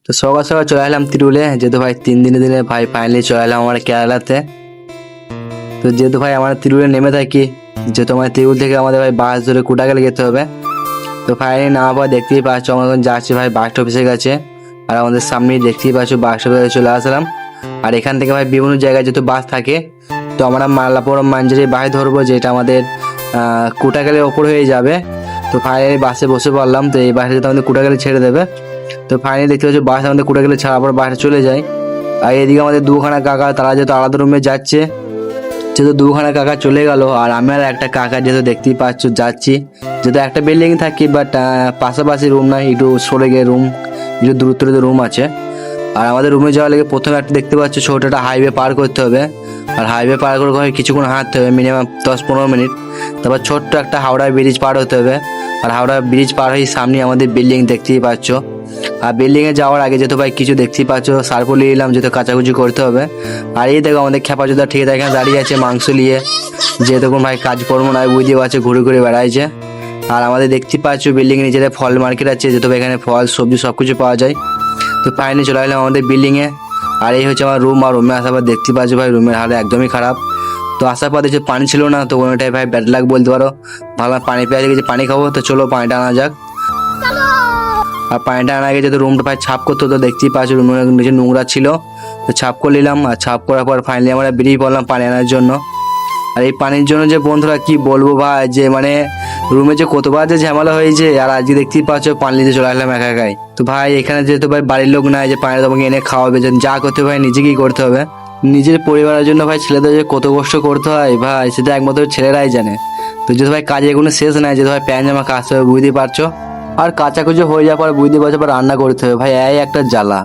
তো সকাল সকাল চলে এলাম তিরুলে, যেহেতু ভাই 3 দিনে ভাই ফাইনালি চলে এলাম আমার কেরালাতে। তো যেহেতু ভাই আমরা তিরুলে নেমে থাকি, যেহেতু আমার তিরুল থেকে আমাদের ভাই বাস ধরে কুটাগেলে যেতে হবে। তো ফাইনালি নামার পর দেখতেই পাচ্ছ আমরা এখন যাচ্ছি ভাই বাস অফিসের কাছে। আর আমাদের সামনেই দেখতেই পাচ্ছ বাস অফিসে চলে আসলাম। আর এখান থেকে ভাই বিভিন্ন জায়গায় যেহেতু বাস থাকে, তো আমরা মালাপুরম মাঞ্জারি বাস ধরবো, যেটা আমাদের কুটাগেলের ওপর হয়ে যাবে। তো ফাইনালি বাসে বসে পড়লাম। তো এই বাসে যেহেতু আমাদের কুটাগেলে ছেড়ে দেবে। তো ফাইনালি দেখতে পাচ্ছি বাস আমাদের কুটাগেলে ছাড়ার পর বাসে চলে যায়। আর এদিকে আমাদের দুখানা কাকা, তারা যেহেতু আলাদা রুমে যাচ্ছে, যেহেতু দুখানা কাকা চলে গেল, আর আমি আর একটা কাকা যেহেতু দেখতেই পাচ্ছ যাচ্ছি। যেহেতু একটা বিল্ডিং থাকি, বাট পাশাপাশি রুম নাই, একটু সরে গিয়ে রুম, একটু দূরত্বে রুম আছে। আর আমাদের রুমে যাওয়ার লেগে প্রথমে একটা দেখতে পাচ্ছ ছোট একটা হাইওয়ে পার করতে হবে। আর হাইওয়ে পার করে কিছুক্ষণ হাঁটতে হবে, মিনিমাম 10-15 মিনিট। তারপর ছোট্ট একটা হাওড়া ব্রিজ পার হতে হবে। আর হাওড়া ব্রিজ পার হয়ে সামনে আমাদের বিল্ডিং দেখতেই পাচ্ছ। আর বিল্ডিংয়ে যাওয়ার আগে যেহেতু ভাই কিছু দেখতেই পাচ্ছ সার্ফ নিয়ে নিলাম, যেহেতু কাচাকুচি করতে হবে। আর এই দেখো আমাদের খেপাচোদা ঠিক এখানে দাঁড়িয়ে আছে মাংস নিয়ে, যেহেতু ভাই কাজকর্ম নয় বুঝতে পারছে, ঘুরে ঘুরে বেড়াইছে। আর আমাদের দেখতেই পাচ্ছ বিল্ডিং এর নিচে ফল মার্কেট আছে, যেহেতু এখানে ফল সবজি সবকিছু পাওয়া যায়। তো ফাইনালি চলে এলাম আমাদের বিল্ডিংয়ে। আর এই হচ্ছে আমার রুম। আর রুমে আসার পর দেখতে পাচ্ছ ভাই রুমের হাল একদমই খারাপ। তো আসার পর যে পানি ছিল না, তো ওটাই ভাই ব্যাড লাক বলতে পারো। ভালো পানি পেয়ে গেছে, পানি খাবো। তো চলো পানিটা আনা যাক। আর পানিটা আনা গেছে, তো রুমটা ভাই ছাপ করতে হতো, দেখতেই পাচ্ছ রুমের নিচে নোংরা ছিল। তো ছাপ করে নিলাম। আর ছাপ করার পর ফাইনালি আমরা বেরিয়ে পড়লাম পানি আনার জন্য। আর এই পানির জন্য যে বন্ধুরা কি বলবো ভাই, যে মানে রুমে যে কতবার যে ঝামেলা হয়েছে। আর আজকে দেখতেই পাচ্ছ পানি নিতে চলে আসলাম একা একাই। তো ভাই এখানে যেহেতু ভাই বাড়ির লোক নাই যে পানি তোমাকে এনে খাওয়াবে, যা করতে ভাই নিজেকেই করতে হবে। নিজের পরিবারের জন্য ভাই ছেলেদের যে কত কষ্ট করতে হয় ভাই, সেটা একমাত্র ছেলেরাই জানে। তো যেহেতু ভাই কাজে কোনো শেষ নাই, যেহেতু ভাই প্যান জামা কাচতে হবে বুঝতেই পারছো। আর কাচাকুচি হয়ে যাওয়ার পর বুঝতে পারছো রান্না করতে হবে ভাই, এই একটা জ্বালা।